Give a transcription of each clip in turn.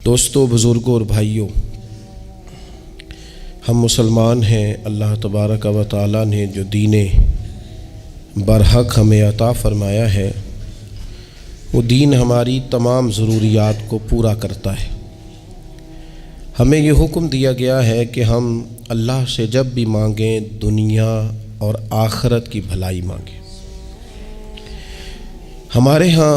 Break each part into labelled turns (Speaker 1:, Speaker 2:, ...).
Speaker 1: دوستوں، بزرگوں اور بھائیوں، ہم مسلمان ہیں۔ اللہ تبارک و تعالیٰ نے جو دین برحق ہمیں عطا فرمایا ہے، وہ دین ہماری تمام ضروریات کو پورا کرتا ہے۔ ہمیں یہ حکم دیا گیا ہے کہ ہم اللہ سے جب بھی مانگیں دنیا اور آخرت کی بھلائی مانگیں۔ ہمارے ہاں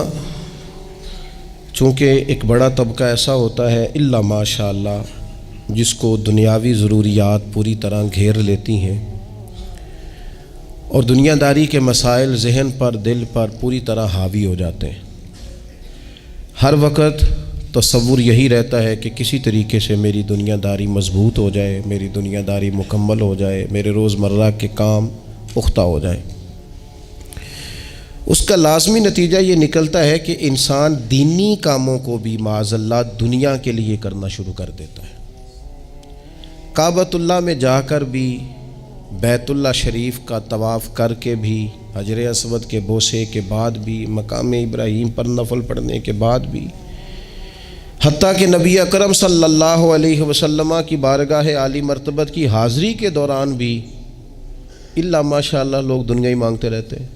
Speaker 1: چونکہ ایک بڑا طبقہ ایسا ہوتا ہے الا ماشاء اللہ جس کو دنیاوی ضروریات پوری طرح گھیر لیتی ہیں اور دنیا داری کے مسائل ذہن پر، دل پر پوری طرح حاوی ہو جاتے ہیں۔ ہر وقت تصور یہی رہتا ہے کہ کسی طریقے سے میری دنیا داری مضبوط ہو جائے، میری دنیا داری مکمل ہو جائے، میرے روزمرہ کے کام پختہ ہو جائیں۔ اس کا لازمی نتیجہ یہ نکلتا ہے کہ انسان دینی کاموں کو بھی معاذ اللہ دنیا کے لیے کرنا شروع کر دیتا ہے۔ کعبۃ اللہ میں جا کر بھی، بیت اللہ شریف کا طواف کر کے بھی، حجر اسود کے بوسے کے بعد بھی، مقام ابراہیم پر نفل پڑھنے کے بعد بھی، حتیٰ کہ نبی اکرم صلی اللہ علیہ وسلم کی بارگاہ عالی مرتبت کی حاضری کے دوران بھی الا ماشاء اللہ لوگ دنیا ہی مانگتے رہتے ہیں۔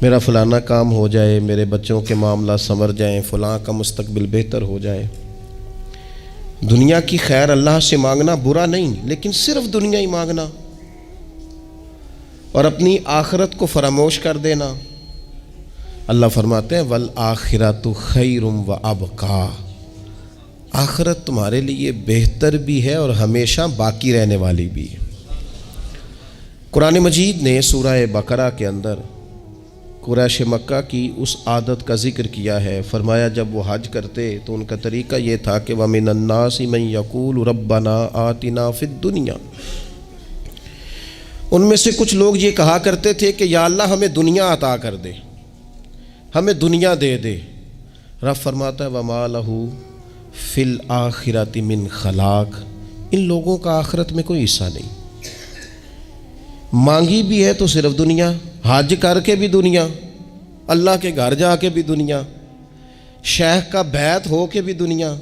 Speaker 1: میرا فلانا کام ہو جائے، میرے بچوں کے معاملات سنور جائیں، فلاں کا مستقبل بہتر ہو جائے۔ دنیا کی خیر اللہ سے مانگنا برا نہیں، لیکن صرف دنیا ہی مانگنا اور اپنی آخرت کو فراموش کر دینا۔ اللہ فرماتے ہیں وَالْآخِرَةُ خَيْرٌ وَأَبْقَىٰ، آخرت تمہارے لیے بہتر بھی ہے اور ہمیشہ باقی رہنے والی بھی ہے۔ قرآن مجید نے سورہ بقرہ کے اندر قریش مکہ کی اس عادت کا ذکر کیا ہے۔ فرمایا جب وہ حج کرتے تو ان کا طریقہ یہ تھا کہ وَمِنَ النَّاسِ مَن يَقُولُ رَبَّنَا آتِنَا فِي الدُّنْيَا، ان میں سے کچھ لوگ یہ کہا کرتے تھے کہ یا اللہ ہمیں دنیا عطا کر دے، ہمیں دنیا دے دے۔ رب فرماتا ہے وَمَا لَهُ فِي الْآخِرَةِ مِنْ خَلَاقٍ، ان لوگوں کا آخرت میں کوئی حصہ نہیں۔ مانگی بھی ہے تو صرف دنیا، حج کر کے بھی دنیا، اللہ کے گھر جا کے بھی دنیا، شیخ کا بیعت ہو کے بھی دنیا،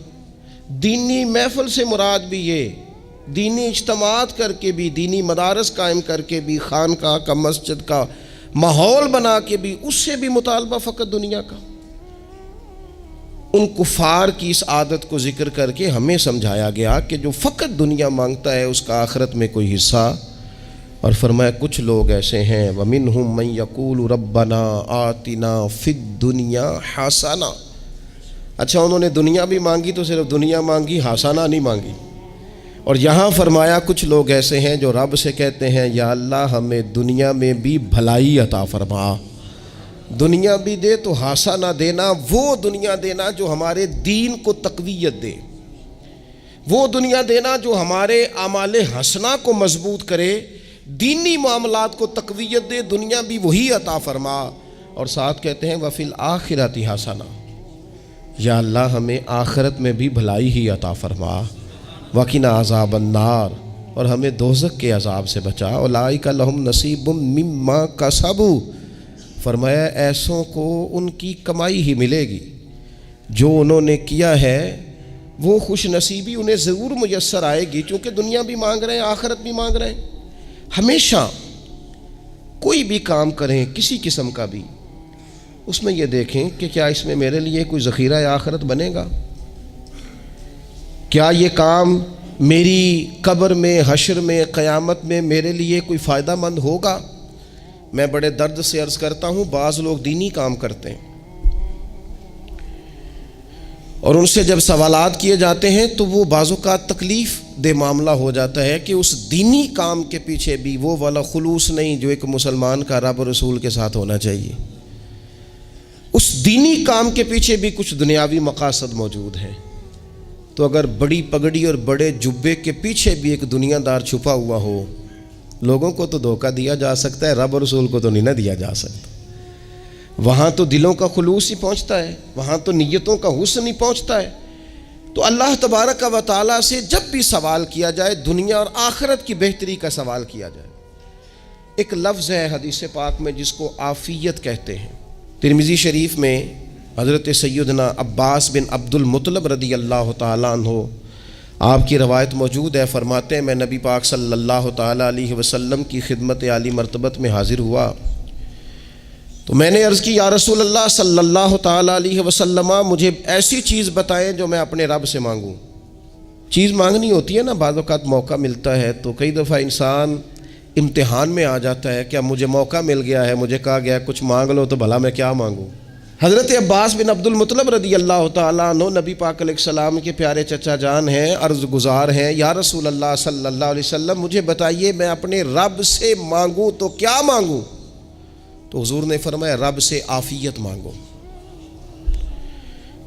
Speaker 1: دینی محفل سے مراد بھی یہ، دینی اجتماعات کر کے بھی، دینی مدارس قائم کر کے بھی، خانقاہ کا، مسجد کا ماحول بنا کے بھی، اس سے بھی مطالبہ فقط دنیا کا۔ ان کفار کی اس عادت کو ذکر کر کے ہمیں سمجھایا گیا کہ جو فقط دنیا مانگتا ہے اس کا آخرت میں کوئی حصہ، اور فرمایا کچھ لوگ ایسے ہیں وَمِنْهُمْ مَنْ يَقُولُ رَبَّنَا آتِنَا فِي الدُّنْيَا حَسَنَةً، اچھا انہوں نے دنیا بھی مانگی تو صرف دنیا مانگی، حسنہ نہیں مانگی۔ اور یہاں فرمایا کچھ لوگ ایسے ہیں جو رب سے کہتے ہیں یا اللہ ہمیں دنیا میں بھی بھلائی عطا فرما، دنیا بھی دے تو حسنہ دینا، وہ دنیا دینا جو ہمارے دین کو تقویت دے، وہ دنیا دینا جو ہمارے اعمال حسنہ کو مضبوط کرے، دینی معاملات کو تقویت دے، دنیا بھی وہی عطا فرما۔ اور ساتھ کہتے ہیں وَفِي الْآخِرَةِ حَسَنَةً، یا اللہ ہمیں آخرت میں بھی بھلائی ہی عطا فرما، وَقِنَا عَذَابَ النَّارِ، اور ہمیں دوزخ کے عذاب سے بچا، اولئک لہم نصیب مما کسبوا، فرمایا ایسوں کو ان کی کمائی ہی ملے گی، جو انہوں نے کیا ہے وہ خوش نصیبی انہیں ضرور میسر آئے گی، چونکہ دنیا بھی مانگ رہے ہیں، آخرت بھی مانگ رہے ہیں۔ ہمیشہ کوئی بھی کام کریں کسی قسم کا بھی، اس میں یہ دیکھیں کہ کیا اس میں میرے لیے کوئی ذخیرہ آخرت بنے گا، کیا یہ کام میری قبر میں، حشر میں، قیامت میں میرے لیے کوئی فائدہ مند ہوگا۔ میں بڑے درد سے عرض کرتا ہوں بعض لوگ دینی کام کرتے ہیں اور ان سے جب سوالات کیے جاتے ہیں تو وہ بعض اوقات تکلیف دہ معاملہ ہو جاتا ہے کہ اس دینی کام کے پیچھے بھی وہ والا خلوص نہیں جو ایک مسلمان کا رب و رسول کے ساتھ ہونا چاہیے، اس دینی کام کے پیچھے بھی کچھ دنیاوی مقاصد موجود ہیں۔ تو اگر بڑی پگڑی اور بڑے جبے کے پیچھے بھی ایک دنیا دار چھپا ہوا ہو، لوگوں کو تو دھوکہ دیا جا سکتا ہے، رب و رسول کو تو نہیں نہ دیا جا سکتا۔ وہاں تو دلوں کا خلوص ہی پہنچتا ہے، وہاں تو نیتوں کا حسن ہی پہنچتا ہے۔ تو اللہ تبارک و تعالیٰ سے جب بھی سوال کیا جائے دنیا اور آخرت کی بہتری کا سوال کیا جائے۔ ایک لفظ ہے حدیث پاک میں جس کو عافیت کہتے ہیں، ترمذی شریف میں حضرت سیدنا عباس بن عبد المطلب رضی اللہ تعالیٰ عنہ، آپ کی روایت موجود ہے، فرماتے ہیں میں نبی پاک صلی اللہ تعالیٰ علیہ وسلم کی خدمت عالی مرتبت میں حاضر ہوا تو میں نے عرض کی یا رسول اللہ صلی اللہ تعالیٰ علیہ وسلم، مجھے ایسی چیز بتائیں جو میں اپنے رب سے مانگوں۔ چیز مانگنی ہوتی ہے نا، بعض اوقات موقع ملتا ہے تو کئی دفعہ انسان امتحان میں آ جاتا ہے کہ اب مجھے موقع مل گیا ہے، مجھے کہا گیا کچھ مانگ لو تو بھلا میں کیا مانگوں۔ حضرت عباس بن عبد المطلب رضی اللہ تعالیٰ عنہ نبی پاک علیہ السلام کے پیارے چچا جان ہیں، عرض گزار ہیں یا رسول اللہ صلی اللہ علیہ وسلم، مجھے بتائیے میں اپنے رب سے مانگوں تو کیا مانگوں؟ تو حضور نے فرمایا رب سے عافیت مانگو۔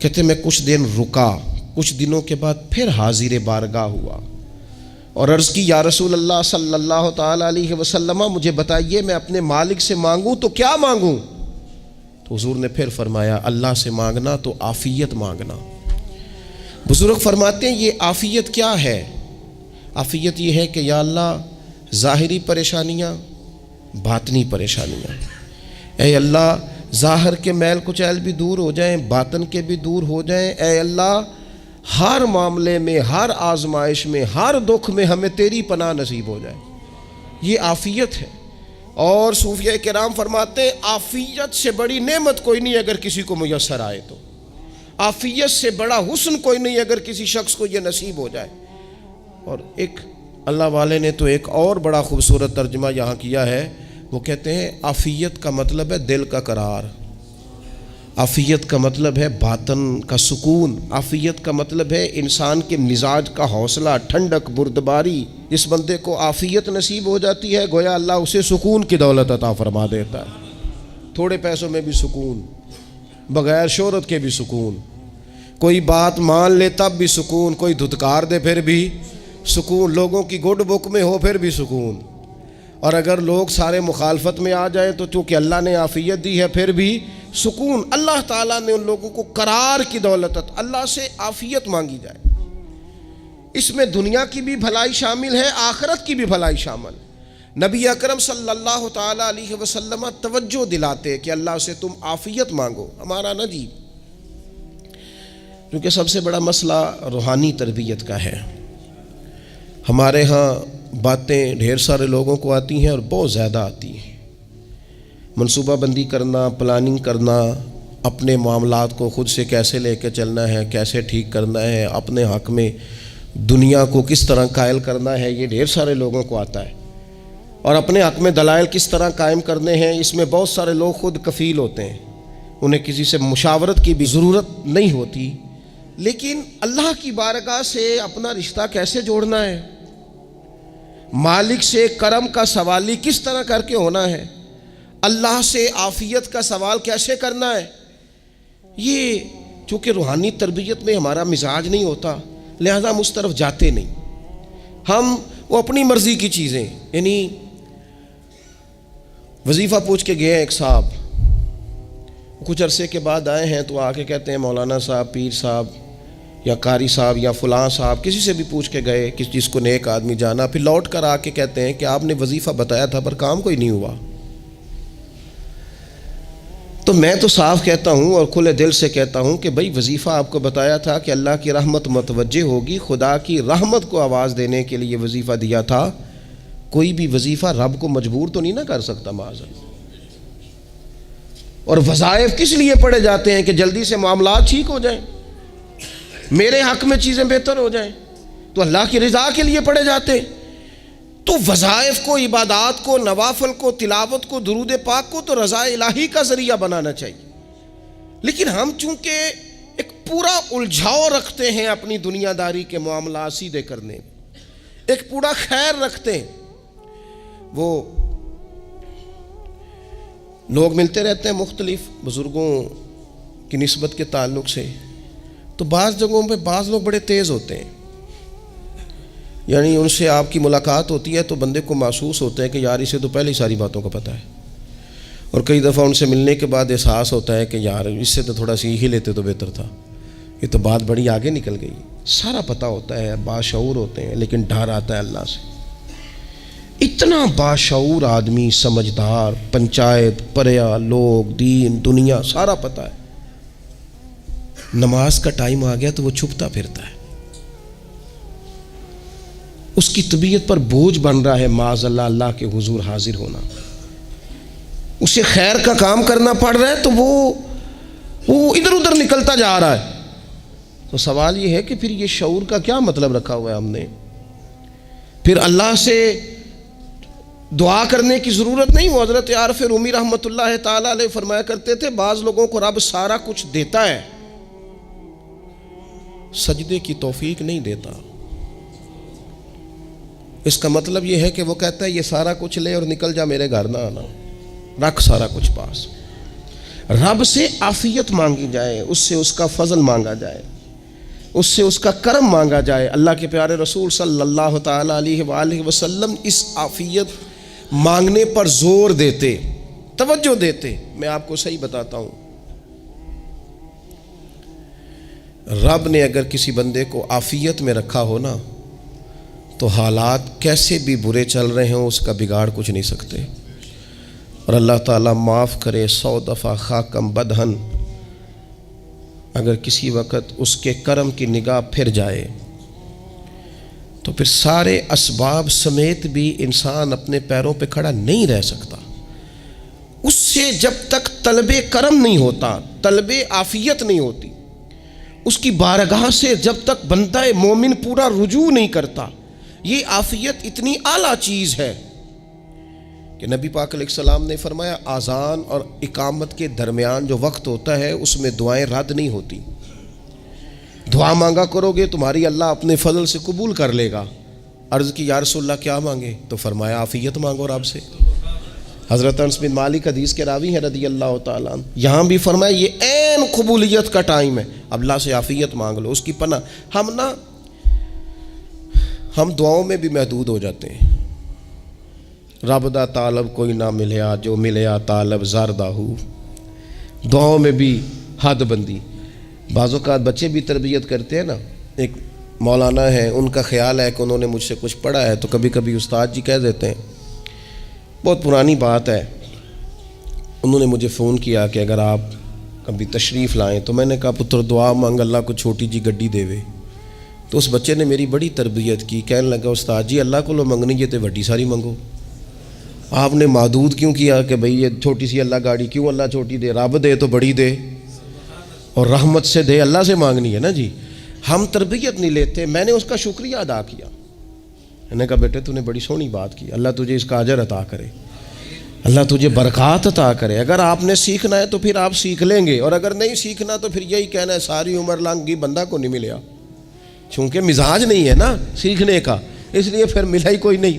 Speaker 1: کہتے میں کچھ دن رکا، کچھ دنوں کے بعد پھر حاضر بارگاہ ہوا اور عرض کی یا رسول اللہ صلی اللہ تعالیٰ علیہ وسلم، مجھے بتائیے میں اپنے مالک سے مانگوں تو کیا مانگوں؟ تو حضور نے پھر فرمایا اللہ سے مانگنا تو عافیت مانگنا۔ بزرگ فرماتے ہیں یہ عافیت کیا ہے؟ عافیت یہ ہے کہ یا اللہ ظاہری پریشانیاں، باطنی پریشانیاں، اے اللہ ظاہر کے میل کچیل بھی دور ہو جائیں، باطن کے بھی دور ہو جائیں، اے اللہ ہر معاملے میں، ہر آزمائش میں، ہر دکھ میں ہمیں تیری پناہ نصیب ہو جائے۔ یہ عافیت ہے۔ اور صوفیہ کرام فرماتے ہیں عافیت سے بڑی نعمت کوئی نہیں اگر کسی کو میسر آئے تو، عافیت سے بڑا حسن کوئی نہیں اگر کسی شخص کو یہ نصیب ہو جائے۔ اور ایک اللہ والے نے تو ایک اور بڑا خوبصورت ترجمہ یہاں کیا ہے، وہ کہتے ہیں عافیت کا مطلب ہے دل کا قرار، عافیت کا مطلب ہے باطن کا سکون، عافیت کا مطلب ہے انسان کے مزاج کا حوصلہ، ٹھنڈک، بردباری۔ جس بندے کو عافیت نصیب ہو جاتی ہے گویا اللہ اسے سکون کی دولت عطا فرما دیتا ہے، تھوڑے پیسوں میں بھی سکون، بغیر شہرت کے بھی سکون، کوئی بات مان لے تب بھی سکون، کوئی دھتکار دے پھر بھی سکون، لوگوں کی گڈ بک میں ہو پھر بھی سکون، اور اگر لوگ سارے مخالفت میں آ جائیں تو چونکہ اللہ نے عافیت دی ہے پھر بھی سکون۔ اللہ تعالیٰ نے ان لوگوں کو قرار کی دولت، اللہ سے عافیت مانگی جائے، اس میں دنیا کی بھی بھلائی شامل ہے، آخرت کی بھی بھلائی شامل۔ نبی اکرم صلی اللہ تعالیٰ علیہ وسلم توجہ دلاتے کہ اللہ سے تم عافیت مانگو۔ ہمارا نا جی، کیونکہ سب سے بڑا مسئلہ روحانی تربیت کا ہے، ہمارے ہاں باتیں ڈھیر سارے لوگوں کو آتی ہیں اور بہت زیادہ آتی ہیں، منصوبہ بندی کرنا، پلاننگ کرنا، اپنے معاملات کو خود سے کیسے لے کے چلنا ہے، کیسے ٹھیک کرنا ہے، اپنے حق میں دنیا کو کس طرح قائل کرنا ہے، یہ ڈھیر سارے لوگوں کو آتا ہے، اور اپنے حق میں دلائل کس طرح قائم کرنے ہیں، اس میں بہت سارے لوگ خود کفیل ہوتے ہیں، انہیں کسی سے مشاورت کی بھی ضرورت نہیں ہوتی۔ لیکن اللہ کی بارگاہ سے اپنا رشتہ کیسے جوڑنا ہے، مالک سے کرم کا سوالی کس طرح کر کے ہونا ہے، اللہ سے عافیت کا سوال کیسے کرنا ہے، یہ چونکہ روحانی تربیت میں ہمارا مزاج نہیں ہوتا لہذا ہم اس طرف جاتے نہیں، ہم وہ اپنی مرضی کی چیزیں، یعنی وظیفہ پوچھ کے گئے ایک صاحب، کچھ عرصے کے بعد آئے ہیں تو آ کے کہتے ہیں مولانا صاحب، پیر صاحب یا قاری صاحب یا فلاں صاحب، کسی سے بھی پوچھ کے گئے کس چیز کو نیک آدمی جانا، پھر لوٹ کر آ کے کہتے ہیں کہ آپ نے وظیفہ بتایا تھا پر کام کوئی نہیں ہوا۔ تو میں تو صاف کہتا ہوں اور کھلے دل سے کہتا ہوں کہ بھئی وظیفہ آپ کو بتایا تھا کہ اللہ کی رحمت متوجہ ہوگی، خدا کی رحمت کو آواز دینے کے لیے وظیفہ دیا تھا، کوئی بھی وظیفہ رب کو مجبور تو نہیں نہ کر سکتا معاذ اللہ۔ اور وظائف کس لیے پڑھے جاتے ہیں کہ جلدی سے معاملات ٹھیک ہو جائیں، میرے حق میں چیزیں بہتر ہو جائیں، تو اللہ کی رضا کے لیے پڑھے جاتے ہیں۔ تو وظائف کو، عبادات کو، نوافل کو، تلاوت کو، درود پاک کو تو رضا الہی کا ذریعہ بنانا چاہیے، لیکن ہم چونکہ ایک پورا الجھاؤ رکھتے ہیں اپنی دنیا داری کے معاملات سیدھے کرنے میں، ایک پورا خیر رکھتے ہیں، وہ لوگ ملتے رہتے ہیں مختلف بزرگوں کی نسبت کے تعلق سے، تو بعض جگہوں پہ بعض لوگ بڑے تیز ہوتے ہیں، یعنی ان سے آپ کی ملاقات ہوتی ہے تو بندے کو محسوس ہوتا ہے کہ یار اسے تو پہلے ہی ساری باتوں کا پتہ ہے، اور کئی دفعہ ان سے ملنے کے بعد احساس ہوتا ہے کہ یار اس سے تو تھوڑا سیکھ ہی لیتے تو بہتر تھا، یہ تو بات بڑی آگے نکل گئی، سارا پتہ ہوتا ہے، باشعور ہوتے ہیں، لیکن ڈر آتا ہے اللہ سے۔ اتنا باشعور آدمی، سمجھدار، پنچایت، پریا، لوگ، دین، دنیا سارا پتہ ہے، نماز کا ٹائم آ گیا تو وہ چھپتا پھرتا ہے، اس کی طبیعت پر بوجھ بن رہا ہے معاذ اللہ اللہ کے حضور حاضر ہونا، اسے خیر کا کام کرنا پڑ رہا ہے تو وہ ادھر ادھر نکلتا جا رہا ہے۔ تو سوال یہ ہے کہ پھر یہ شعور کا کیا مطلب رکھا ہوا ہے ہم نے؟ پھر اللہ سے دعا کرنے کی ضرورت نہیں۔ وہ حضرت عارف رومی رحمۃ اللہ تعالی علیہ فرمایا کرتے تھے بعض لوگوں کو رب سارا کچھ دیتا ہے، سجدے کی توفیق نہیں دیتا۔ اس کا مطلب یہ ہے کہ وہ کہتا ہے یہ سارا کچھ لے اور نکل جا، میرے گھر نہ آنا، رکھ سارا کچھ پاس۔ رب سے عافیت مانگی جائے، اس سے اس کا فضل مانگا جائے، اس سے اس کا کرم مانگا جائے۔ اللہ کے پیارے رسول صلی اللہ تعالی علیہ وآلہ وسلم اس عافیت مانگنے پر زور دیتے، توجہ دیتے۔ میں آپ کو صحیح بتاتا ہوں، رب نے اگر کسی بندے کو عافیت میں رکھا ہو نا تو حالات کیسے بھی برے چل رہے ہوں اس کا بگاڑ کچھ نہیں سکتے۔ اور اللہ تعالیٰ معاف کرے، 100 دفعہ خاکم بدہن، اگر کسی وقت اس کے کرم کی نگاہ پھر جائے تو پھر سارے اسباب سمیت بھی انسان اپنے پیروں پہ کھڑا نہیں رہ سکتا۔ اس سے جب تک طلب کرم نہیں ہوتا، طلب عافیت نہیں ہوتی، اس کی بارگاہ سے جب تک بندہ مومن پورا رجوع نہیں کرتا، یہ عافیت اتنی اعلیٰ چیز ہے کہ نبی پاک علیہ السلام نے فرمایا اذان اور اقامت کے درمیان جو وقت ہوتا ہے اس میں دعائیں رد نہیں ہوتی۔ دعا مانگا کرو گے تمہاری اللہ اپنے فضل سے قبول کر لے گا۔ عرض کی یا رسول اللہ کیا مانگے؟ تو فرمایا عافیت مانگو رب سے۔ حضرت انس بن مالک حدیث کے راوی ہیں رضی اللہ تعالیٰ عنہ، یہاں بھی فرمایا یہ عین قبولیت کا ٹائم ہے، اب اللہ سے عافیت مانگ لو، اس کی پناہ۔ ہم دعاؤں میں بھی محدود ہو جاتے ہیں۔ رب دا طالب کوئی نہ ملیا، جو ملیا طالب زردہ ہو، دعاؤں میں بھی حد بندی۔ بعض اوقات بچے بھی تربیت کرتے ہیں نا، ایک مولانا ہیں ان کا خیال ہے کہ انہوں نے مجھ سے کچھ پڑھا ہے تو کبھی کبھی استاد جی کہہ دیتے ہیں، بہت پرانی بات ہے، انہوں نے مجھے فون کیا کہ اگر آپ کبھی تشریف لائیں، تو میں نے کہا پتر دعا مانگ اللہ کو چھوٹی جی گڈی دے وے۔ تو اس بچے نے میری بڑی تربیت کی، کہنے لگا استاد جی اللہ کو لو منگنی یہ تو وڈی ساری منگو، آپ نے محدود کیوں کیا کہ بھئی یہ چھوٹی سی اللہ گاڑی کیوں اللہ چھوٹی دے، رب دے تو بڑی دے اور رحمت سے دے، اللہ سے مانگنی ہے نا جی۔ ہم تربیت نہیں لیتے۔ میں نے اس کا شکریہ ادا کیا، میں نے کہا بیٹے تو نے بڑی سونی بات کی، اللہ تجھے اس کا اجر عطا کرے، اللہ تجھے برکات عطا کرے۔ اگر آپ نے سیکھنا ہے تو پھر آپ سیکھ لیں گے، اور اگر نہیں سیکھنا تو پھر یہی کہنا ہے ساری عمر لانگی بندہ کو نہیں ملیا، چونکہ مزاج نہیں ہے نا سیکھنے کا، اس لیے پھر ملا ہی کوئی نہیں،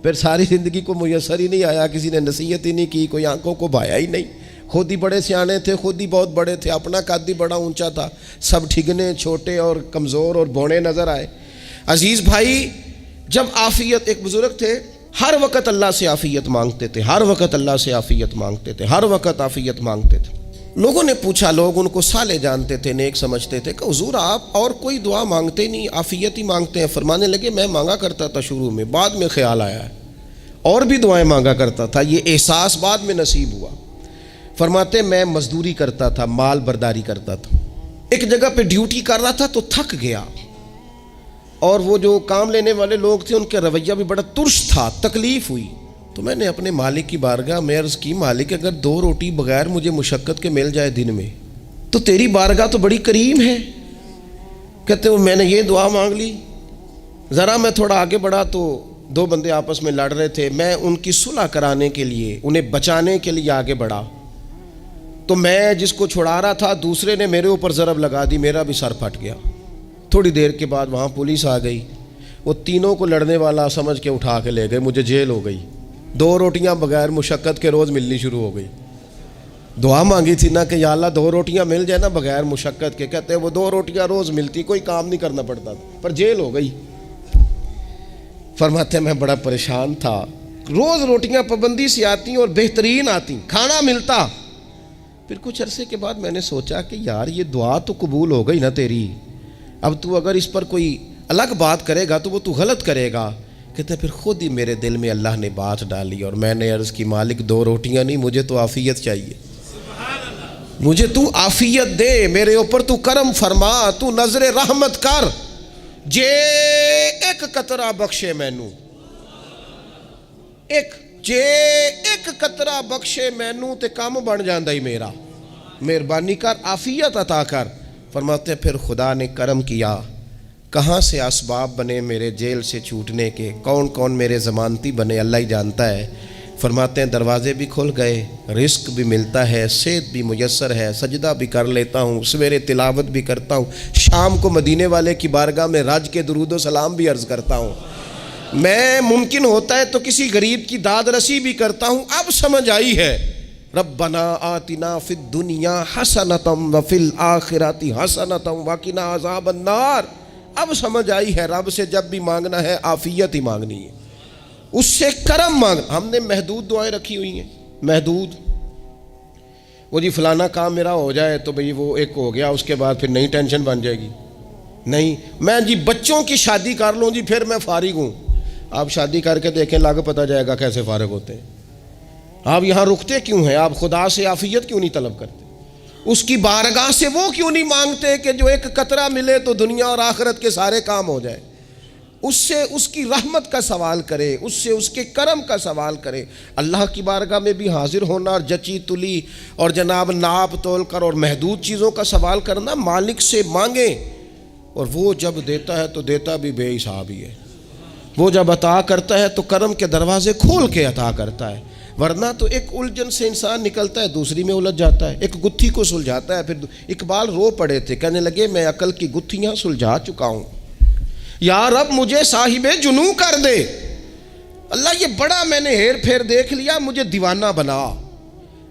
Speaker 1: پھر ساری زندگی کو میسر ہی نہیں آیا، کسی نے نصیحت ہی نہیں کی، کوئی آنکھوں کو بھایا ہی نہیں، خود ہی بڑے سیانے تھے، خود ہی بہت بڑے تھے، اپنا قد ہی بڑا اونچا تھا، سب ٹھگنے چھوٹے اور کمزور اور بونے نظر آئے۔ عزیز بھائی، جب عافیت، ایک بزرگ تھے ہر وقت اللہ سے عافیت مانگتے تھے، ہر وقت اللہ سے عافیت مانگتے تھے، ہر وقت عافیت مانگتے تھے۔ لوگوں نے پوچھا، لوگ ان کو صالح جانتے تھے، نیک سمجھتے تھے کہ حضور آپ اور کوئی دعا مانگتے نہیں، عافیت ہی مانگتے ہیں۔ فرمانے لگے میں مانگا کرتا تھا شروع میں، بعد میں خیال آیا ہے اور بھی دعائیں مانگا کرتا تھا، یہ احساس بعد میں نصیب ہوا۔ فرماتے میں مزدوری کرتا تھا، مال برداری کرتا تھا، ایک جگہ پہ ڈیوٹی کر رہا تھا تو تھک گیا، اور وہ جو کام لینے والے لوگ تھے ان کا رویہ بھی بڑا ترش تھا، تکلیف ہوئی، تو میں نے اپنے مالک کی بارگاہ میں عرض کی مالک اگر 2 روٹی بغیر مجھے مشقت کے مل جائے دن میں تو تیری بارگاہ تو بڑی کریم ہے۔ کہتے ہیں میں نے یہ دعا مانگ لی، ذرا میں تھوڑا آگے بڑھا تو 2 بندے آپس میں لڑ رہے تھے، میں ان کی صلح کرانے کے لیے، انہیں بچانے کے لیے آگے بڑھا، تو میں جس کو چھڑا رہا تھا دوسرے نے میرے اوپر ضرب لگا دی، میرا بھی سر پھٹ گیا۔ تھوڑی دیر کے بعد وہاں پولیس آ گئی، وہ تینوں کو لڑنے والا سمجھ کے اٹھا کے لے گئے، مجھے جیل ہو گئی۔ 2 روٹیاں بغیر مشقت کے روز ملنی شروع ہو گئی۔ دعا مانگی تھی نا کہ یا اللہ 2 روٹیاں مل جائے نا بغیر مشقت کے، کہتے ہیں وہ 2 روٹیاں روز ملتی، کوئی کام نہیں کرنا پڑتا تھا، پر جیل ہو گئی۔ فرماتے ہیں میں بڑا پریشان تھا، روز روٹیاں پابندی سے آتی اور بہترین آتی، کھانا ملتا۔ پھر کچھ عرصے کے بعد میں نے سوچا کہ یار یہ دعا تو قبول ہو گئی نا تیری، اب تو اگر اس پر کوئی الگ بات کرے گا تو وہ تو غلط کرے گا۔ کہتے پھر خود ہی میرے دل میں اللہ نے بات ڈالی اور میں نے عرض کی مالک 2 روٹیاں نہیں، مجھے تو عافیت چاہیے، مجھے تو عافیت دے، میرے اوپر تو کرم فرما، تو نظر رحمت کر، جے ایک قطرہ بخشے مینوں، جے ایک قطرہ بخشے مینوں تے کام بن جاندا ہی میرا، مہربانی کر، عافیت عطا کر۔ فرماتے ہیں پھر خدا نے کرم کیا، کہاں سے اسباب بنے میرے جیل سے چھوٹنے کے، کون کون میرے ضمانتی بنے اللہ ہی جانتا ہے۔ فرماتے ہیں دروازے بھی کھل گئے، رزق بھی ملتا ہے، صحت بھی میسر ہے، سجدہ بھی کر لیتا ہوں، سویرے تلاوت بھی کرتا ہوں، شام کو مدینے والے کی بارگاہ میں رج کے درود و سلام بھی عرض کرتا ہوں، میں ممکن ہوتا ہے تو کسی غریب کی داد رسی بھی کرتا ہوں۔ اب سمجھ آئی ہے، ربنا آتنا فی الدنیا حسنۃ وفی الآخرۃ حسنۃ وقنا عذاب النار۔ اب سمجھ آئی ہے رب سے جب بھی مانگنا ہے عافیت ہی مانگنی ہے، اس سے کرم مانگ۔ ہم نے محدود دعائیں رکھی ہوئی ہیں، محدود، وہ جی فلانا کام میرا ہو جائے تو بھئی وہ ایک ہو گیا، اس کے بعد پھر نئی ٹینشن بن جائے گی، نہیں میں جی بچوں کی شادی کر لوں جی پھر میں فارغ ہوں۔ آپ شادی کر کے دیکھیں، لاگ پتہ جائے گا کیسے فارغ ہوتے ہیں۔ آپ یہاں رکتے کیوں ہیں؟ آپ خدا سے عافیت کیوں نہیں طلب کرتے؟ اس کی بارگاہ سے وہ کیوں نہیں مانگتے کہ جو ایک قطرہ ملے تو دنیا اور آخرت کے سارے کام ہو جائے؟ اس سے اس کی رحمت کا سوال کرے، اس سے اس کے کرم کا سوال کرے۔ اللہ کی بارگاہ میں بھی حاضر ہونا اور جچی تلی اور جناب ناپ تول کر اور محدود چیزوں کا سوال کرنا، مالک سے مانگیں، اور وہ جب دیتا ہے تو دیتا بھی بے حساب ہی ہے۔ وہ جب عطا کرتا ہے تو کرم کے دروازے کھول کے عطا کرتا ہے، ورنہ تو ایک الجھن سے انسان نکلتا ہے دوسری میں الجھ جاتا ہے، ایک گتھی کو سلجھاتا ہے۔ پھر اقبال رو پڑے تھے، کہنے لگے میں عقل کی گتھیاں سلجھا چکا ہوں، یا رب مجھے صاحب جنوں کر دے۔ اللہ یہ بڑا میں نے ہیر پھیر دیکھ لیا، مجھے دیوانہ بنا،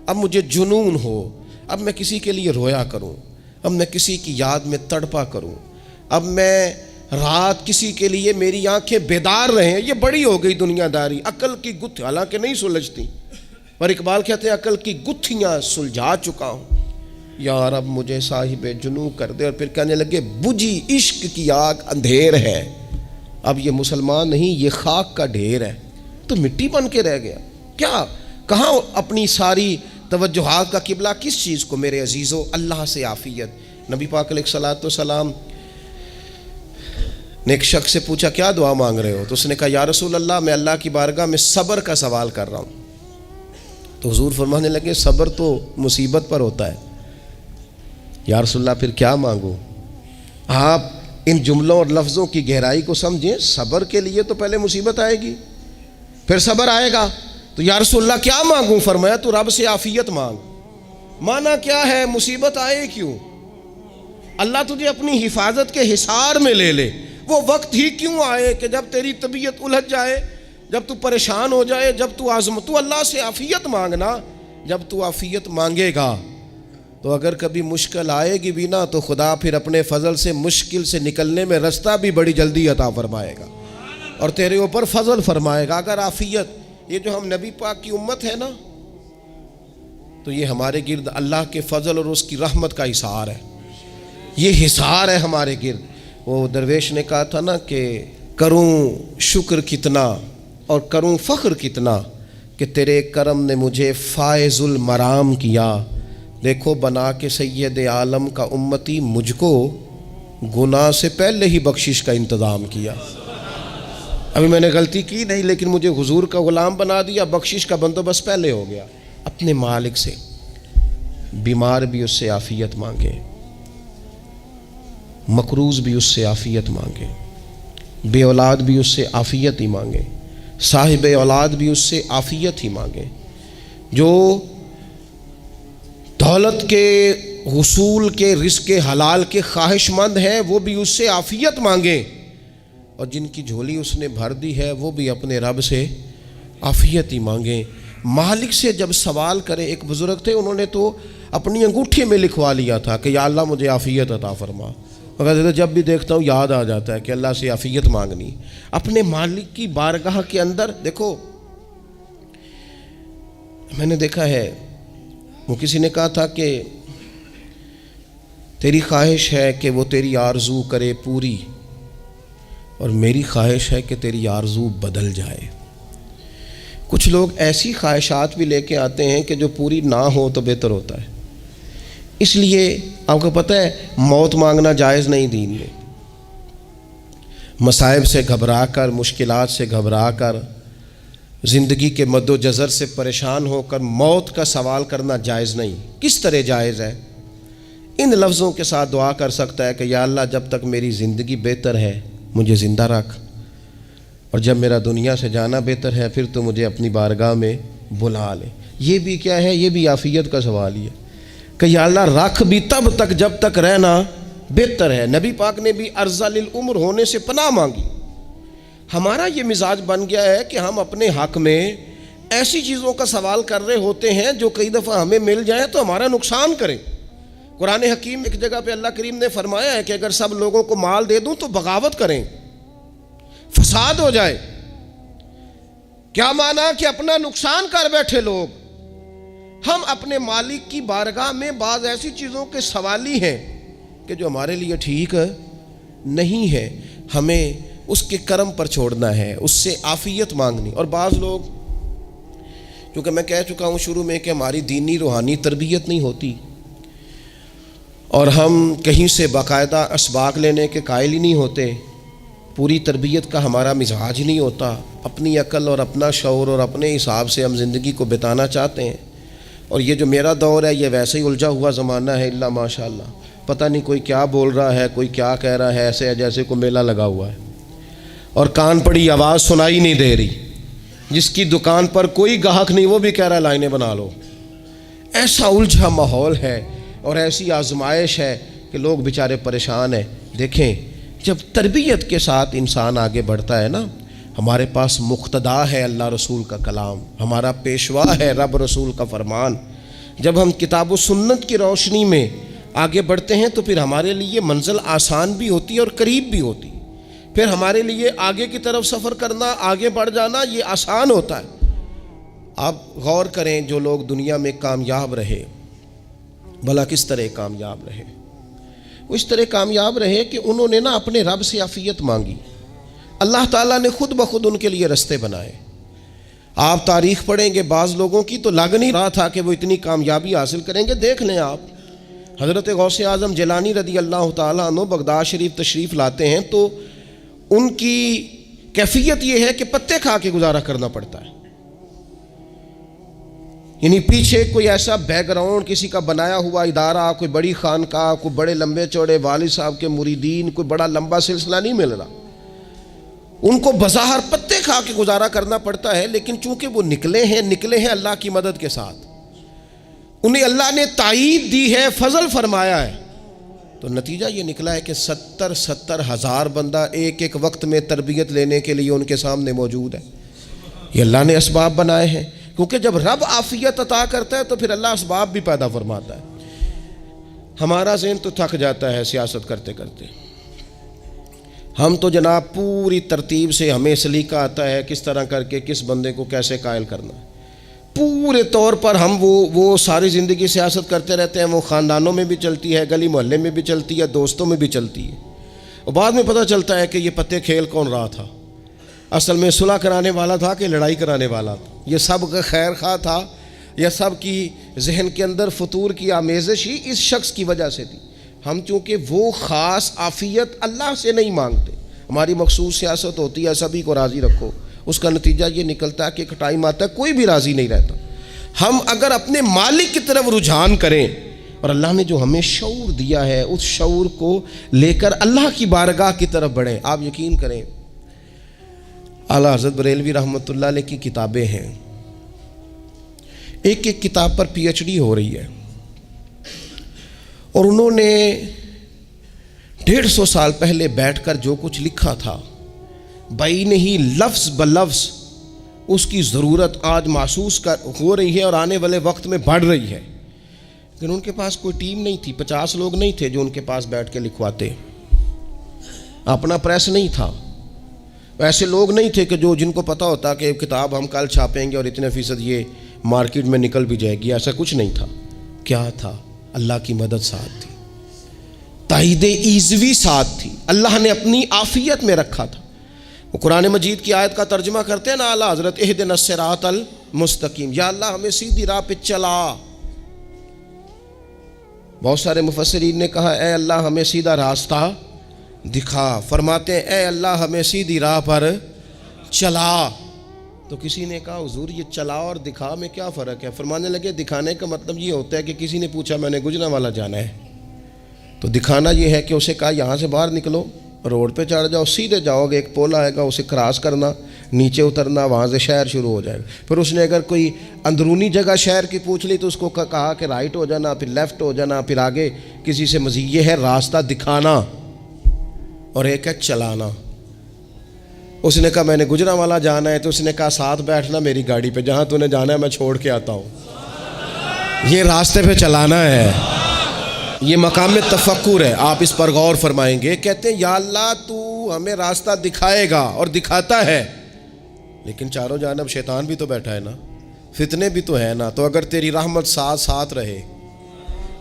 Speaker 1: اب مجھے جنون ہو، اب میں کسی کے لیے رویا کروں، اب میں کسی کی یاد میں تڑپا کروں، اب میں رات کسی کے لیے میری آنکھیں بیدار رہیں۔ یہ بڑی ہو گئی دنیا داری، عقل کی گتھی حالانکہ نہیں سلجھتی، پر اقبال کہتے ہیں عقل کی گتھیاں سلجھا چکا ہوں، یا رب مجھے صاحب جنوں کر دے۔ اور پھر کہنے لگے بجھی عشق کی آگ اندھیر ہے، اب یہ مسلمان نہیں، یہ خاک کا ڈھیر ہے، تو مٹی بن کے رہ گیا۔ کیا کہاں اپنی ساری توجہات کا قبلہ کس چیز کو؟ میرے عزیزو، اللہ سے عافیت۔ نبی پاک علیہ الصلوۃ والسلام نے ایک شخص سے پوچھا کیا دعا مانگ رہے ہو؟ تو اس نے کہا یا رسول اللہ میں اللہ کی بارگاہ میں صبر کا سوال کر رہا ہوں۔ تو حضور فرمانے لگے صبر تو مصیبت پر ہوتا ہے۔ یا رسول اللہ پھر کیا مانگوں؟ آپ ان جملوں اور لفظوں کی گہرائی کو سمجھیں، صبر کے لیے تو پہلے مصیبت آئے گی، پھر صبر آئے گا۔ تو یا رسول اللہ کیا مانگوں؟ فرمایا تو رب سے عافیت مانگ۔ مانا کیا ہے؟ مصیبت آئے کیوں؟ اللہ تجھے اپنی حفاظت کے حصار میں لے لے، وہ وقت ہی کیوں آئے کہ جب تیری طبیعت الجھ جائے، جب تو پریشان ہو جائے، جب تو تو اللہ سے عافیت مانگنا۔ جب تو عافیت مانگے گا تو اگر کبھی مشکل آئے گی بھی نا، تو خدا پھر اپنے فضل سے مشکل سے نکلنے میں رستہ بھی بڑی جلدی عطا فرمائے گا اور تیرے اوپر فضل فرمائے گا۔ اگر عافیت، یہ جو ہم نبی پاک کی امت ہے نا، تو یہ ہمارے گرد اللہ کے فضل اور اس کی رحمت کا حصار ہے، یہ حصار ہے ہمارے گرد۔ وہ درویش نے کہا تھا نا کہ کروں شکر کتنا اور کروں فخر کتنا کہ تیرے کرم نے مجھے فائز المرام کیا، دیکھو بنا کے سید عالم کا امتی مجھ کو گناہ سے پہلے ہی بخشش کا انتظام کیا۔ ابھی میں نے غلطی کی نہیں، لیکن مجھے حضور کا غلام بنا دیا، بخشش کا بندوبست پہلے ہو گیا۔ اپنے مالک سے، بیمار بھی اس سے عافیت مانگے، مقروض بھی اس سے عافیت مانگے، بے اولاد بھی اس سے عافیت ہی مانگے، صاحب اولاد بھی اس سے عافیت ہی مانگے، جو دولت کے حصول کے رزق حلال کے خواہش مند ہیں وہ بھی اس سے عافیت مانگیں، اور جن کی جھولی اس نے بھر دی ہے وہ بھی اپنے رب سے عافیت ہی مانگیں۔ مالک سے جب سوال کرے، ایک بزرگ تھے انہوں نے تو اپنی انگوٹھی میں لکھوا لیا تھا کہ یا اللہ مجھے عافیت عطا فرما، مگر جب بھی دیکھتا ہوں یاد آ جاتا ہے کہ اللہ سے عافیت مانگنی۔ اپنے مالک کی بارگاہ کے اندر دیکھو، میں نے دیکھا ہے وہ کسی نے کہا تھا کہ تیری خواہش ہے کہ وہ تیری آرزو کرے پوری، اور میری خواہش ہے کہ تیری آرزو بدل جائے۔ کچھ لوگ ایسی خواہشات بھی لے کے آتے ہیں کہ جو پوری نہ ہو تو بہتر ہوتا ہے، اس لیے آپ کو پتہ ہے موت مانگنا جائز نہیں دین میں. مصائب سے گھبرا کر، مشکلات سے گھبرا کر، زندگی کے مد و جزر سے پریشان ہو کر موت کا سوال کرنا جائز نہیں. کس طرح جائز ہے؟ ان لفظوں کے ساتھ دعا کر سکتا ہے کہ یا اللہ جب تک میری زندگی بہتر ہے مجھے زندہ رکھ، اور جب میرا دنیا سے جانا بہتر ہے پھر تو مجھے اپنی بارگاہ میں بلا لے. یہ بھی کیا ہے؟ یہ بھی عافیت کا سوال ہی ہے کہ یا اللہ رکھ بھی تب تک جب تک رہنا بہتر ہے. نبی پاک نے بھی ارذل العمر ہونے سے پناہ مانگی. ہمارا یہ مزاج بن گیا ہے کہ ہم اپنے حق میں ایسی چیزوں کا سوال کر رہے ہوتے ہیں جو کئی دفعہ ہمیں مل جائیں تو ہمارا نقصان کریں. قرآن حکیم ایک جگہ پہ اللہ کریم نے فرمایا ہے کہ اگر سب لوگوں کو مال دے دوں تو بغاوت کریں، فساد ہو جائے. کیا مانا؟ کہ اپنا نقصان کر بیٹھے لوگ. ہم اپنے مالک کی بارگاہ میں بعض ایسی چیزوں کے سوالی ہیں کہ جو ہمارے لیے ٹھیک نہیں ہے، ہمیں اس کے کرم پر چھوڑنا ہے، اس سے عافیت مانگنی. اور بعض لوگ، کیونکہ میں کہہ چکا ہوں شروع میں کہ ہماری دینی روحانی تربیت نہیں ہوتی اور ہم کہیں سے باقاعدہ اسباق لینے کے قائل ہی نہیں ہوتے، پوری تربیت کا ہمارا مزاج نہیں ہوتا، اپنی عقل اور اپنا شعور اور اپنے حساب سے ہم زندگی کو بتانا چاہتے ہیں. اور یہ جو میرا دور ہے یہ ویسے ہی الجھا ہوا زمانہ ہے، اللہ ماشاء اللہ، پتہ نہیں کوئی کیا بول رہا ہے، کوئی کیا کہہ رہا ہے، ایسے جیسے کوئی میلہ لگا ہوا ہے اور کان پڑی آواز سنائی نہیں دے رہی. جس کی دکان پر کوئی گاہک نہیں وہ بھی کہہ رہا ہے لائنیں بنا لو. ایسا الجھا ماحول ہے اور ایسی آزمائش ہے کہ لوگ بیچارے پریشان ہیں. دیکھیں جب تربیت کے ساتھ انسان آگے بڑھتا ہے نا، ہمارے پاس مقتدا ہے اللہ رسول کا کلام، ہمارا پیشوا ہے رب رسول کا فرمان. جب ہم کتاب و سنت کی روشنی میں آگے بڑھتے ہیں تو پھر ہمارے لیے منزل آسان بھی ہوتی ہے اور قریب بھی ہوتی. پھر ہمارے لیے آگے کی طرف سفر کرنا، آگے بڑھ جانا یہ آسان ہوتا ہے. آپ غور کریں جو لوگ دنیا میں کامیاب رہے، بھلا کس طرح کامیاب رہے؟ وہ اس طرح کامیاب رہے کہ انہوں نے نا اپنے رب سے عافیت مانگی. اللہ تعالیٰ نے خود بخود ان کے لیے رستے بنائے. آپ تاریخ پڑھیں گے بعض لوگوں کی تو لگ نہیں رہا تھا کہ وہ اتنی کامیابی حاصل کریں گے. دیکھ لیں آپ حضرت غوث اعظم جیلانی رضی اللہ تعالیٰ عنہ بغداد شریف تشریف لاتے ہیں تو ان کی کیفیت یہ ہے کہ پتے کھا کے گزارا کرنا پڑتا ہے. یعنی پیچھے کوئی ایسا بیک گراؤنڈ کسی کا بنایا ہوا ادارہ، کوئی بڑی خانقاہ، کوئی بڑے لمبے چوڑے والد صاحب کے مریدین، کوئی بڑا لمبا سلسلہ نہیں مل رہا. ان کو بظاہر پتے کھا کے گزارا کرنا پڑتا ہے، لیکن چونکہ وہ نکلے ہیں اللہ کی مدد کے ساتھ، انہیں اللہ نے تائید دی ہے، فضل فرمایا ہے، تو نتیجہ یہ نکلا ہے کہ 70 ہزار بندہ ایک ایک وقت میں تربیت لینے کے لیے ان کے سامنے موجود ہے. یہ اللہ نے اسباب بنائے ہیں، کیونکہ جب رب عافیت عطا کرتا ہے تو پھر اللہ اسباب بھی پیدا فرماتا ہے. ہمارا ذہن تو تھک جاتا ہے سیاست کرتے کرتے. ہم تو جناب پوری ترتیب سے ہمیں سلیقہ آتا ہے کس طرح کر کے کس بندے کو کیسے قائل کرنا ہے. پورے طور پر ہم وہ ساری زندگی سیاست کرتے رہتے ہیں. وہ خاندانوں میں بھی چلتی ہے، گلی محلے میں بھی چلتی ہے، دوستوں میں بھی چلتی ہے، اور بعد میں پتہ چلتا ہے کہ یہ پتے کھیل کون رہا تھا، اصل میں صلح کرانے والا تھا کہ لڑائی کرانے والا تھا. یہ سب کا خیر خواہ تھا، یہ سب کی ذہن کے اندر فطور کی آمیزش ہی اس شخص کی وجہ سے تھی. ہم چونکہ وہ خاص عافیت اللہ سے نہیں مانگتے، ہماری مخصوص سیاست ہوتی ہے سبھی کو راضی رکھو. اس کا نتیجہ یہ نکلتا ہے کہ ایک ٹائم آتا ہے کوئی بھی راضی نہیں رہتا. ہم اگر اپنے مالک کی طرف رجحان کریں اور اللہ نے جو ہمیں شعور دیا ہے اس شعور کو لے کر اللہ کی بارگاہ کی طرف بڑھیں. آپ یقین کریں اعلیٰ حضرت بریلوی رحمۃ اللہ علیہ کی کتابیں ہیں، ایک ایک کتاب پر پی ایچ ڈی ہو رہی ہے، اور انہوں نے 150 سال پہلے بیٹھ کر جو کچھ لکھا تھا بئی نہیں لفظ بلفظ اس کی ضرورت آج محسوس ہو رہی ہے اور آنے والے وقت میں بڑھ رہی ہے. لیکن ان کے پاس کوئی ٹیم نہیں تھی، 50 لوگ نہیں تھے جو ان کے پاس بیٹھ کے لکھواتے، اپنا پریس نہیں تھا، ایسے لوگ نہیں تھے کہ جن کو پتہ ہوتا کہ کتاب ہم کل چھاپیں گے اور اتنے فیصد یہ مارکیٹ میں نکل بھی جائے گی. ایسا کچھ نہیں تھا. کیا تھا؟ اللہ کی مدد ساتھ تھی، تائید ایزوی ساتھ تھی، اللہ نے اپنی عافیت میں رکھا تھا. وہ قرآن مجید کی آیت کا ترجمہ کرتے ہیں نا اعلیٰ حضرت اہدنا الصراط المستقیم، یا اللہ ہمیں سیدھی راہ پہ چلا. بہت سارے مفسرین نے کہا اے اللہ ہمیں سیدھا راستہ دکھا، فرماتے ہیں اے اللہ ہمیں سیدھی راہ پر چلا۔ تو کسی نے کہا حضور یہ چلا اور دکھا میں کیا فرق ہے؟ فرمانے لگے دکھانے کا مطلب یہ ہوتا ہے کہ کسی نے پوچھا میں نے گجرانوالہ جانا ہے، تو دکھانا یہ ہے کہ اسے کہا یہاں سے باہر نکلو، روڈ پہ چڑھ جاؤ، سیدھے جاؤ گے، ایک پول آئے گا اسے کراس کرنا، نیچے اترنا، وہاں سے شہر شروع ہو جائے گا۔ پھر اس نے اگر کوئی اندرونی جگہ شہر کی پوچھ لی تو اس کو کہا کہ رائٹ ہو جانا، پھر لیفٹ ہو جانا، پھر آگے کسی سے مزید۔ یہ ہے راستہ دکھانا اور ایک ہے چلانا۔ اس نے کہا میں نے گجرانوالہ جانا ہے، تو اس نے کہا ساتھ بیٹھنا میری گاڑی پہ، جہاں تو نے جانا ہے میں چھوڑ کے آتا ہوں۔ یہ راستے پہ چلانا ہے، یہ مقام تفکر ہے، آپ اس پر غور فرمائیں گے۔ کہتے ہیں یا اللہ تو ہمیں راستہ دکھائے گا اور دکھاتا ہے، لیکن چاروں جانب شیطان بھی تو بیٹھا ہے نا، فتنے بھی تو ہے نا، تو اگر تیری رحمت ساتھ ساتھ رہے،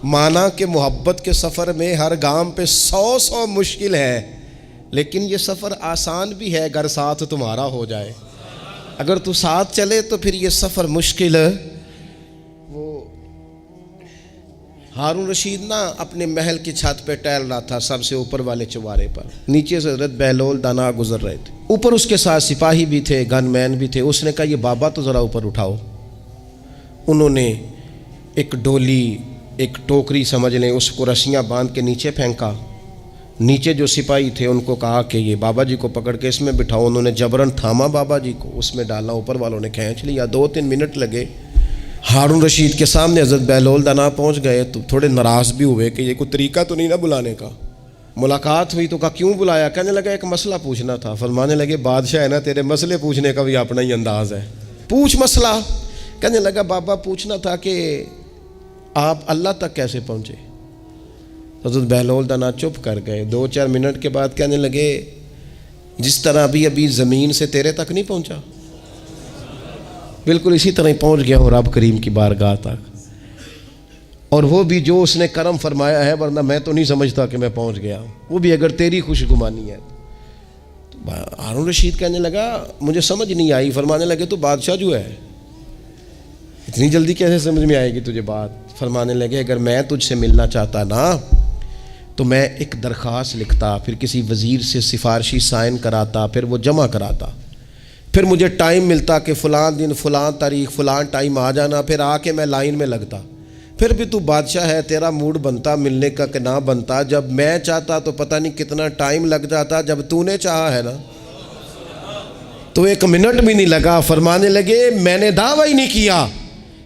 Speaker 1: مانا کہ محبت کے سفر میں ہر گام پہ 100 مشکل ہے، لیکن یہ سفر آسان بھی ہے اگر ساتھ تمہارا ہو جائے۔ اگر تو ساتھ چلے تو پھر یہ سفر مشکل ہے۔ وہ ہارون رشید نا اپنے محل کی چھت پہ ٹہل رہا تھا، سب سے اوپر والے چوارے پر، نیچے سے حضرت بہلول دانا گزر رہے تھے، اوپر اس کے ساتھ سپاہی بھی تھے، گن مین بھی تھے۔ اس نے کہا یہ بابا تو ذرا اوپر اٹھاؤ۔ انہوں نے ایک ڈولی، ایک ٹوکری سمجھ لیں، اس کو رسیاں باندھ کے نیچے پھینکا۔ نیچے جو سپاہی تھے ان کو کہا کہ یہ بابا جی کو پکڑ کے اس میں بٹھاؤ۔ انہوں نے جبرن تھاما بابا جی کو، اس میں ڈالا، اوپر والوں نے کھینچ لیا۔ 2-3 منٹ لگے، ہارون رشید کے سامنے حضرت بہلول دانا پہنچ گئے تو تھوڑے ناراض بھی ہوئے کہ یہ کوئی طریقہ تو نہیں نا بلانے کا۔ ملاقات ہوئی تو کہا کیوں بلایا؟ کہنے لگا ایک مسئلہ پوچھنا تھا۔ فرمانے لگے بادشاہ ہے نا، تیرے مسئلے پوچھنے کا بھی اپنا ہی انداز ہے، پوچھ مسئلہ۔ کہنے لگا بابا پوچھنا تھا کہ آپ اللہ تک کیسے پہنچے؟ حضرت بہلول دانا چپ کر گئے۔ 2-4 منٹ کے بعد کہنے لگے جس طرح ابھی زمین سے تیرے تک نہیں پہنچا، بالکل اسی طرح ہی پہنچ گیا ہو رب کریم کی بارگاہ تک، اور وہ بھی جو اس نے کرم فرمایا ہے، ورنہ میں تو نہیں سمجھتا کہ میں پہنچ گیا ہوں، وہ بھی اگر تیری خوش گمانی ہے۔ تو ہارون رشید کہنے لگا مجھے سمجھ نہیں آئی۔ فرمانے لگے تو بادشاہ جو ہے اتنی جلدی کیسے سمجھ میں آئے گی تجھے بات؟ فرمانے لگے اگر میں تجھ سے ملنا چاہتا نا تو میں ایک درخواست لکھتا، پھر کسی وزیر سے سفارشی سائن کراتا، پھر وہ جمع کراتا، پھر مجھے ٹائم ملتا کہ فلاں دن فلاں تاریخ فلاں ٹائم آ جانا، پھر آ کے میں لائن میں لگتا۔ پھر بھی تو بادشاہ ہے، تیرا موڈ بنتا ملنے کا کہ نہ بنتا؟ جب میں چاہتا تو پتہ نہیں کتنا ٹائم لگ جاتا، جب تو نے چاہا ہے نا تو 1 منٹ بھی نہیں لگا۔ فرمانے لگے میں نے دعویٰ ہی نہیں کیا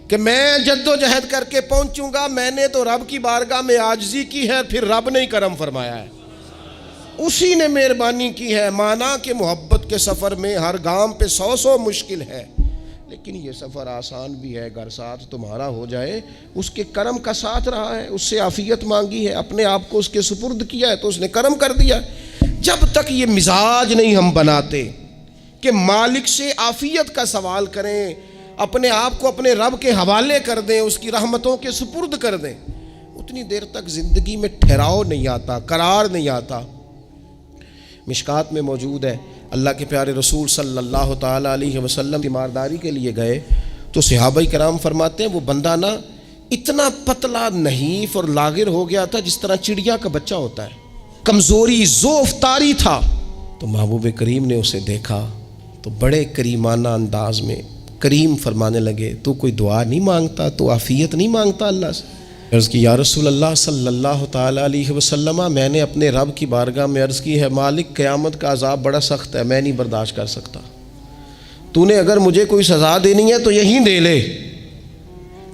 Speaker 1: کہ میں جد و جہد کر کے پہنچوں گا، میں نے تو رب کی بارگاہ میں عاجزی کی ہے، پھر رب نے ہی کرم فرمایا ہے، اسی نے مہربانی کی ہے۔ مانا کہ محبت کے سفر میں ہر گام پہ 100 مشکل ہے، لیکن یہ سفر آسان بھی ہے اگر ساتھ تمہارا ہو جائے۔ اس کے کرم کا ساتھ رہا ہے، اس سے عافیت مانگی ہے، اپنے آپ کو اس کے سپرد کیا ہے تو اس نے کرم کر دیا۔ جب تک یہ مزاج نہیں ہم بناتے کہ مالک سے عافیت کا سوال کریں، اپنے آپ کو اپنے رب کے حوالے کر دیں، اس کی رحمتوں کے سپرد کر دیں، اتنی دیر تک زندگی میں ٹھہراؤ نہیں آتا، قرار نہیں آتا۔ مشکات میں موجود ہے، اللہ کے پیارے رسول صلی اللہ تعالیٰ علیہ وسلم تیمارداری کے لیے گئے تو صحابہ کرام فرماتے ہیں وہ بندہ نا اتنا پتلا نحیف اور لاغر ہو گیا تھا جس طرح چڑیا کا بچہ ہوتا ہے، کمزوری ضعف طاری تھا۔ تو محبوب کریم نے اسے دیکھا تو بڑے کریمانہ انداز میں کریم فرمانے لگے تو کوئی دعا نہیں مانگتا، تو عافیت نہیں مانگتا اللہ سے؟ عرض کی یا رسول اللہ صلی اللہ تعالیٰ علیہ وسلم، میں نے اپنے رب کی بارگاہ میں عرض کی ہے مالک قیامت کا عذاب بڑا سخت ہے، میں نہیں برداشت کر سکتا، تو نے اگر مجھے کوئی سزا دینی ہے تو یہیں دے لے،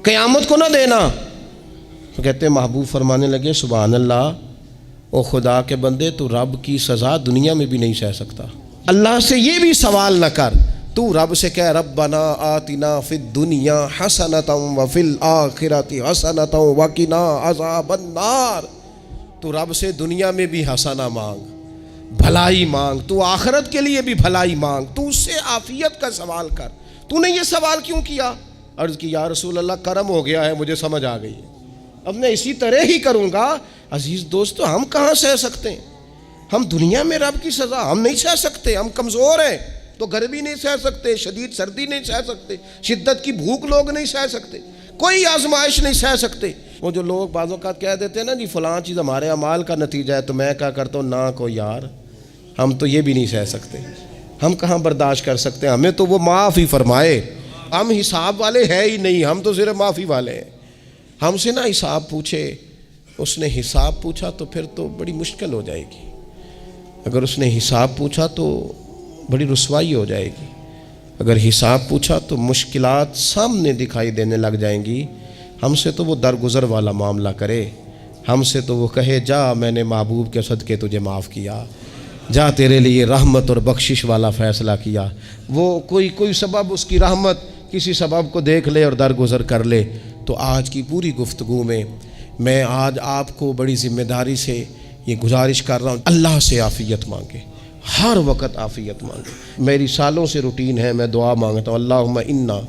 Speaker 1: قیامت کو نہ دینا۔ تو کہتے ہیں محبوب فرمانے لگے سبحان اللہ، او خدا کے بندے تو رب کی سزا دنیا میں بھی نہیں سہ سکتا، اللہ سے یہ بھی سوال نہ کر، تو رب سے کہہ ربنا آتنا فی الدنیا حسنۃ وفی الآخرۃ حسنۃ وقنا عذاب النار، تو رب سے دنیا میں بھی حسنہ مانگ، بھلائی مانگ، تو آخرت کے لیے بھی بھلائی مانگ، تو اس سے عافیت کا سوال کر۔ تو نے یہ سوال کیوں کیا؟ عرض کی یا رسول اللہ کرم ہو گیا ہے، مجھے سمجھ آ گئی ہے، اب میں اسی طرح ہی کروں گا۔ عزیز دوستو ہم کہاں سہ سکتے ہیں؟ ہم دنیا میں رب کی سزا ہم نہیں سہ سکتے، ہم کمزور ہیں تو گرمی نہیں سہ سکتے، شدید سردی نہیں سہ سکتے، شدت کی بھوک لوگ نہیں سہ سکتے، کوئی آزمائش نہیں سہ سکتے۔ وہ جو لوگ بعض اوقات کہہ دیتے ہیں نا جی فلاں چیز ہمارے اعمال کا نتیجہ ہے، تو میں کیا کرتا ہوں، نہ کو یار ہم تو یہ بھی نہیں سہ سکتے، ہم کہاں برداشت کر سکتے ہیں، ہمیں تو وہ معاف ہی فرمائے، ہم حساب والے ہے ہی نہیں، ہم تو صرف معافی والے ہیں۔ ہم سے نہ حساب پوچھے، اس نے حساب پوچھا تو پھر تو بڑی مشکل ہو جائے گی، اگر اس نے حساب پوچھا تو بڑی رسوائی ہو جائے گی، اگر حساب پوچھا تو مشکلات سامنے دکھائی دینے لگ جائیں گی۔ ہم سے تو وہ درگزر والا معاملہ کرے، ہم سے تو وہ کہے جا میں نے محبوب کے صدقے تجھے معاف کیا، جا تیرے لیے رحمت اور بخشش والا فیصلہ کیا۔ وہ کوئی سبب، اس کی رحمت کسی سبب کو دیکھ لے اور درگزر کر لے۔ تو آج کی پوری گفتگو میں آج آپ کو بڑی ذمہ داری سے یہ گزارش کر رہا ہوں، اللہ سے عافیت مانگے، ہر وقت عافیت مانگے۔ میری سالوں سے روٹین ہے، میں دعا مانگتا ہوں، اللہم انا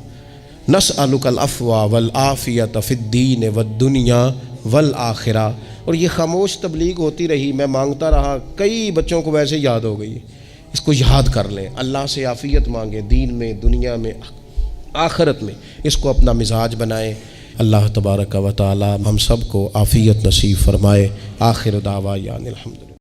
Speaker 1: نسألک العفو والعافیت فی الدین والدنیا والآخرہ۔ اور یہ خاموش تبلیغ ہوتی رہی، میں مانگتا رہا، کئی بچوں کو ویسے یاد ہو گئی، اس کو یاد کر لیں، اللہ سے عافیت مانگے، دین میں، دنیا میں، آخرت میں، اس کو اپنا مزاج بنائیں۔ اللہ تبارک و تعالی ہم سب کو عافیت نصیب فرمائے۔ آخر دعوانا الحمدللہ۔